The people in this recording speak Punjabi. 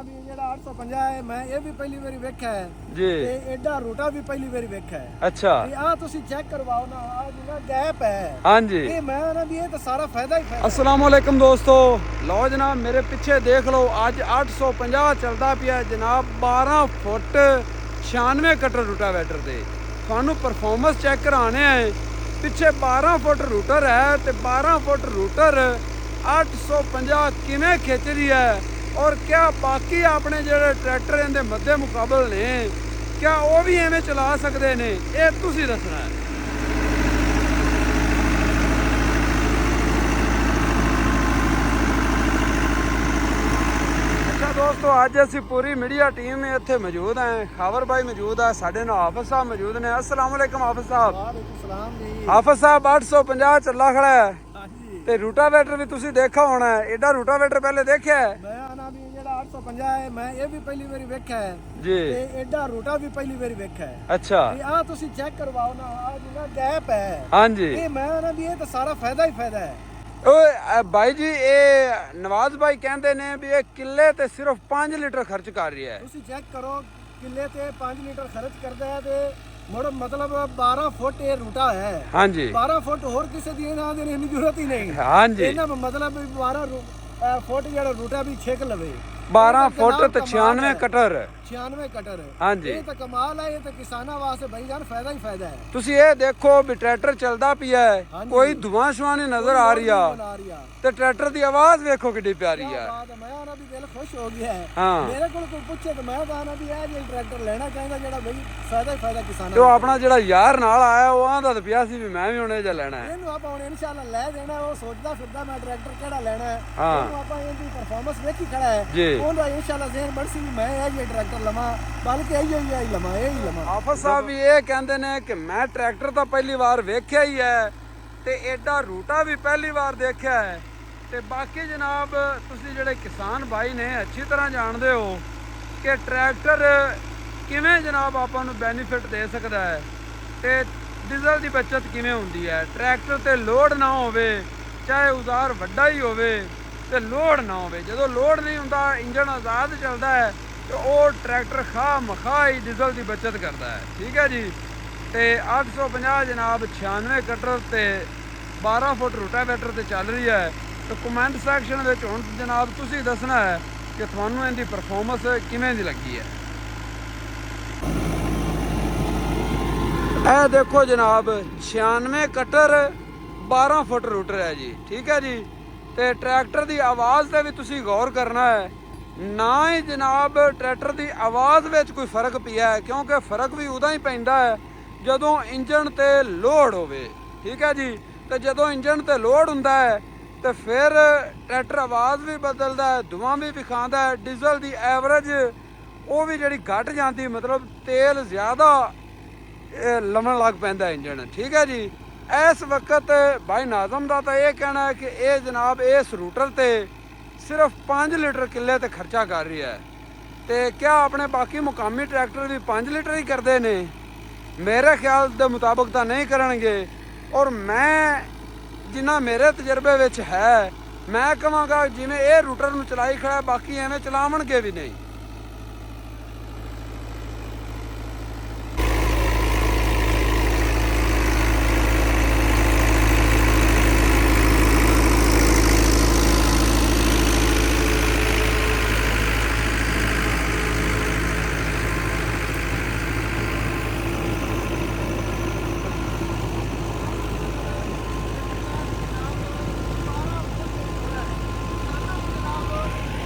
ਨਾ ਵੀ ਜਿਹੜਾ 850 ਹੈ ਮੈਂ ਇਹ ਵੀ ਪਹਿਲੀ ਵਾਰੀ ਵੇਖਿਆ ਹੈ ਜੀ ਤੇ ਐਡਾ ਰੋਟਾ ਵੀ ਪਹਿਲੀ ਵਾਰੀ ਵੇਖਿਆ ਹੈ। ਅੱਛਾ ਤੇ ਆ ਤੁਸੀਂ ਚੈੱਕ ਕਰਵਾਓ ਨਾ, ਆ ਜਿਹੜਾ ਗੈਪ ਹੈ ਹਾਂਜੀ। ਇਹ ਮੈਂ ਨਾ ਵੀ ਇਹ ਤਾਂ ਸਾਰਾ ਫਾਇਦਾ ਹੀ ਫਾਇਦਾ। अस्सलाम वालेकुम दोस्तों, लो जनाब मेरे पीछे देख लो, अज 850 चलता पिया जनाब 12 फुट 96 कटर रूटावेटर दे। थानू परफॉर्मेंस चेक कराने हैं, पिछे 12 फुट रूटर है तो 12 फुट रूटर 850 किवें खिंच रही है और क्या बाकी अपने ਜਿਹੜੇ ट्रैक्टर इनके मध्य मुकाबले ने क्या वो भी एवें चला सकते हैं, ये तुसी दसना है। दोस्तों अज असी पूरी मीडिया टीम इत्थे मौजूद हैं। खावर भाई मौजूद है, साडे नाल हाफिज साहब मौजूद ने। अस्सलाम वालेकुम हाफिज साहब। ਵਾਲੇਕੁਮ ਸਲਾਮ ਜੀ। हाफिज साहब 850 ਚੱਲਾ ਖੜਾ ਹੈ ਹਾਂਜੀ ਤੇ ਰੂਟਾਵੇਟਰ ਵੀ ਤੁਸੀਂ ਦੇਖਾ ਹੋਣਾ ਹੈ, ਐਡਾ ਰੂਟਾਵੇਟਰ ਪਹਿਲੇ ਦੇਖਿਆ ਹੈ ਮੈਂ ਆਣਾ ਵੀ ਜਿਹੜਾ 850 ਹੈ ਮੈਂ ਇਹ ਵੀ ਪਹਿਲੀ ਵਾਰੀ ਵੇਖਿਆ ਹੈ ਜੀ। ਤੇ ਐਡਾ ਰੋਟਾ ਵੀ ਪਹਿਲੀ ਵਾਰੀ ਵੇਖਿਆ ਹੈ। ਅੱਛਾ ਤੇ ਆ ਤੁਸੀਂ ਚੈੱਕ ਕਰਵਾਓ ਨਾ, ਆ ਜਿਹੜਾ ਗੈਪ ਹੈ ਹਾਂਜੀ। ਇਹ ਮੈਂ ਨਾ ਵੀ ਇਹ ਤਾਂ ਸਾਰਾ ਫਾਇਦਾ ਹੀ ਫਾਇਦਾ ਹੈ। ਓਏ ਭਾਈ ਜੀ, ਇਹ ਨਵਾਜ਼ ਭਾਈ ਕਹਿੰਦੇ ਨੇ ਵੀ ਇਹ ਕਿੱਲੇ ਤੇ ਸਿਰਫ 5 ਲੀਟਰ ਖਰਚ ਕਰ ਰਿਹਾ ਹੈ। ਤੁਸੀਂ ਚੈੱਕ ਕਰੋ ਕਿੱਲੇ ਤੇ 5 ਲੀਟਰ ਖਰਚ ਕਰਦਾ ਹੈ ਤੇ ਮੁੜ ਮਤਲਬ 12 ਫੁੱਟ ਇਹ ਰੂਟਾ ਹੈ। ਹਾਂਜੀ 12 ਫੁੱਟ ਹੋਰ ਕਿਸੇ ਦੀ ਇਹਨਾਂ ਦੀ ਇੰਨੀ ਜ਼ਰੂਰਤ ਹੀ ਨਹੀਂ। ਹਾਂਜੀ ਇਹਨਾਂ ਦਾ ਮਤਲਬ ਵੀ 12 ਫੁੱਟ ਜਿਹੜਾ ਰੂਟਾ ਵੀ ਛੇਕ ਲਵੇ। 12 ਫੁੱਟ ਤੇ 96 ਕਟਰ 96 ਕਟਰ ਹਾਂਜੀ। ਇਹ ਤਾਂ ਕਮਾਲ ਹੈ, ਇਹ ਤਾਂ ਕਿਸਾਨਾਂ ਵਾਸਤੇ ਭਾਈ ਜਾਨ ਫਾਇਦਾ ਹੀ ਫਾਇਦਾ ਹੈ। ਤੁਸੀਂ ਇਹ ਦੇਖੋ ਵੀ ਟਰੈਕਟਰ ਚੱਲਦਾ ਪਿਆ ਹੈ, ਹਾਂਜੀ। ਕੋਈ ਧੂਆਂ ਸ਼ੁਆਂ ਨਹੀਂ ਨਜ਼ਰ ਆ ਰਿਹਾ ਬਣਾ ਰਿਹਾ ਤੇ ਟਰੈਕਟਰ ਦੀ ਆਵਾਜ਼ ਵੇਖੋ ਕਿੱਡੀ ਪਿਆਰੀ ਕਿਆ ਹੈ। ਬਾਤ ਹੈ, ਮੈਂ ਆਣਾ ਵੀ ਦਿਲ ਖੁਸ਼ ਹੋ ਗਿਆ ਹੈ। ਹਾਂ। ਮੇਰੇ ਕੋਲ ਕੋਈ ਪੁੱਛੇ ਤਾਂ ਮੈਂ ਤਾਂ ਆਣਾ ਵੀ ਇਹ ਜਿਹੜਾ ਟਰੈਕਟਰ ਲੈਣਾ ਚਾਹੀਦਾ ਜਿਹੜਾ ਬਈ ਫਾਇਦਾ ਹੀ ਫਾਇਦਾ ਕਿਸਾਨਾਂ ਤੇ ਉਹ ਆਪਣਾ ਜਿਹੜਾ ਯਾਰ ਨਾਲ ਆਇਆ ਉਹ ਆਂਦਾ ਤਾਂ ਪਿਆ ਸੀ ਵੀ ਮੈਂ ਵੀ ਹੁਣ ਇਹ ਜਿਹਾ ਲੈਣਾ ਹੈ। ਇਹਨੂੰ ਆਪਾਂ ਹੁਣ ਇਨਸ਼ਾਅੱਲਾ ਲੈ ਦੇਣਾ। ਉਹ ਸੋਚਦਾ ਫਿਰਦਾ ਮੈਂ ਟਰੈਕਟਰ ਕਿਹੜਾ ਲੈਣਾ ਹੈ। ਹਾਂ। ਉਹਨੂੰ ਆਪਾਂ ਇਹਦੀ ਪਰਫਾਰਮੈਂਸ ਵੇਖੀ ਖੜਾ ਹੈ। ਜੀ। ਉਹਦਾ ਇਨਸ਼ਾਅੱਲਾ ਜ਼ਹਿਨ ਬਣ ਸੀ ਵੀ ਮੈਂ ਇਹ ਜਿਹੜਾ ਟਰੈਕਟਰ ਲਵਾਂ, ਬਲਕਿ ਇਹ ਹੀ ਲਵਾਂ, ਇਹ ਹੀ ਲਵਾਂ। ਹਾਫਿਜ਼ ਸਾਹਿਬ ਵੀ ਇਹ ਕਹਿੰਦੇ ਨੇ ਕਿ ਮੈਂ ਟਰੈਕਟਰ ਤਾਂ ਪਹਿਲੀ ਵਾਰ ਵੇਖਿਆ ਹੀ ਹੈ ਤੇ ਐਡਾ ਰੂਟਾ ਵੀ ਪਹਿਲੀ ਵਾਰ ਦੇਖਿਆ ਹੈ ਤੇ ਬਾਕੀ ਜਨਾਬ ਤੁਸੀਂ ਜਿਹੜੇ ਕਿਸਾਨ ਭਾਈ ਨੇ ਅੱਛੀ ਤਰ੍ਹਾਂ ਜਾਣਦੇ ਹੋ ਕਿ ਟਰੈਕਟਰ ਕਿਵੇਂ ਜਨਾਬ ਆਪਾਂ ਨੂੰ ਬੈਨੀਫਿਟ ਦੇ ਸਕਦਾ ਹੈ ਤੇ ਡੀਜ਼ਲ ਦੀ ਬਚਤ ਕਿਵੇਂ ਹੁੰਦੀ ਹੈ। ਟਰੈਕਟਰ ਤੇ ਲੋਡ ਨਾ ਹੋਵੇ, ਚਾਹੇ ਔਜ਼ਾਰ ਵੱਡਾ ਹੀ ਹੋਵੇ ਤੇ ਲੋਡ ਨਾ ਹੋਵੇ। ਜਦੋਂ ਲੋਡ ਨਹੀਂ ਹੁੰਦਾ, ਇੰਜਨ ਆਜ਼ਾਦ ਚੱਲਦਾ ਹੈ ਤੇ ਉਹ ਟਰੈਕਟਰ ਮਖਾ ਹੀ ਡੀਜ਼ਲ ਦੀ ਬਚਤ ਕਰਦਾ ਹੈ। ਠੀਕ ਹੈ ਜੀ। ਤੇ 850 ਜਨਾਬ 96 ਕਟਰ ਤੇ 12 ਫੁੱਟ ਰੂਟਾਵੇਟਰ ਤੇ ਚੱਲ ਰਹੀ ਹੈ। ਤੇ ਕਮੈਂਟ ਸੈਕਸ਼ਨ ਵਿੱਚ ਹੁਣ ਜਨਾਬ ਤੁਸੀਂ ਦੱਸਣਾ ਹੈ ਕਿ ਤੁਹਾਨੂੰ ਇਹਦੀ ਪਰਫਾਰਮੈਂਸ ਕਿਵੇਂ ਦੀ ਲੱਗੀ ਹੈ। ਇਹ ਦੇਖੋ ਜਨਾਬ 96 ਕਟਰ 12 ਫੁੱਟ ਰੂਟਰ ਹੈ ਜੀ। ਠੀਕ ਹੈ ਜੀ। ਤੇ ਟਰੈਕਟਰ ਦੀ ਆਵਾਜ਼ ਤੇ ਵੀ ਤੁਸੀਂ ਗੌਰ ਕਰਨਾ ਹੈ, ਨਾ ਹੀ ਜਨਾਬ ਟਰੈਕਟਰ ਦੀ ਆਵਾਜ਼ ਵਿੱਚ ਕੋਈ ਫਰਕ ਪਿਆ ਹੈ, ਕਿਉਂਕਿ ਫਰਕ ਵੀ ਉਦੋਂ ਹੀ ਪੈਂਦਾ ਹੈ ਜਦੋਂ ਇੰਜਨ ਤੇ ਲੋਡ ਹੋਵੇ। ਠੀਕ ਹੈ ਜੀ। ਤੇ ਜਦੋਂ ਇੰਜਨ ਤੇ ਲੋਡ ਹੁੰਦਾ ਹੈ ਤੇ ਫਿਰ ਟਰੈਕਟਰ ਆਵਾਜ਼ ਵੀ ਬਦਲਦਾ ਹੈ, ਧੂਆਂ ਵੀ ਵਿਖਾਉਂਦਾ ਹੈ, ਡੀਜ਼ਲ ਦੀ ਐਵਰੇਜ ਉਹ ਵੀ ਜਿਹੜੀ ਘਟ ਜਾਂਦੀ, ਮਤਲਬ ਤੇਲ ਜ਼ਿਆਦਾ ਲਵਣ ਲੱਗ ਪੈਂਦਾ ਇੰਜਨ। ਠੀਕ ਹੈ ਜੀ। ਇਸ ਵਕਤ ਭਾਈ ਨਾਜ਼ਮ ਦਾ ਤਾਂ ਇਹ ਕਹਿਣਾ ਹੈ ਕਿ ਇਹ ਜਨਾਬ ਇਸ ਰੂਟਰ ਤੇ ਸਿਰਫ 5 ਲੀਟਰ ਕਿੱਲੇ ਤੇ ਖਰਚਾ ਕਰ ਰਹੀ ਹੈ ਤੇ ਕਿਆ ਆਪਣੇ ਬਾਕੀ ਮੁਕਾਮੀ ਟਰੈਕਟਰ ਵੀ 5 ਲੀਟਰ ਹੀ ਕਰਦੇ ਨੇ? ਮੇਰੇ ਖਿਆਲ ਦੇ ਮੁਤਾਬਕ ਤਾਂ ਨਹੀਂ ਕਰਨਗੇ। ਔਰ ਮੈਂ ਜਿੰਨਾ ਮੇਰੇ ਤਜਰਬੇ ਵਿੱਚ ਹੈ, ਮੈਂ ਕਹਾਂਗਾ ਜਿਵੇਂ ਇਹ ਰੂਟਰ ਨੂੰ ਚਲਾਈ ਖੜਾ ਬਾਕੀ ਐਵੇਂ ਚਲਾਵਣਗੇ ਵੀ ਨਹੀਂ।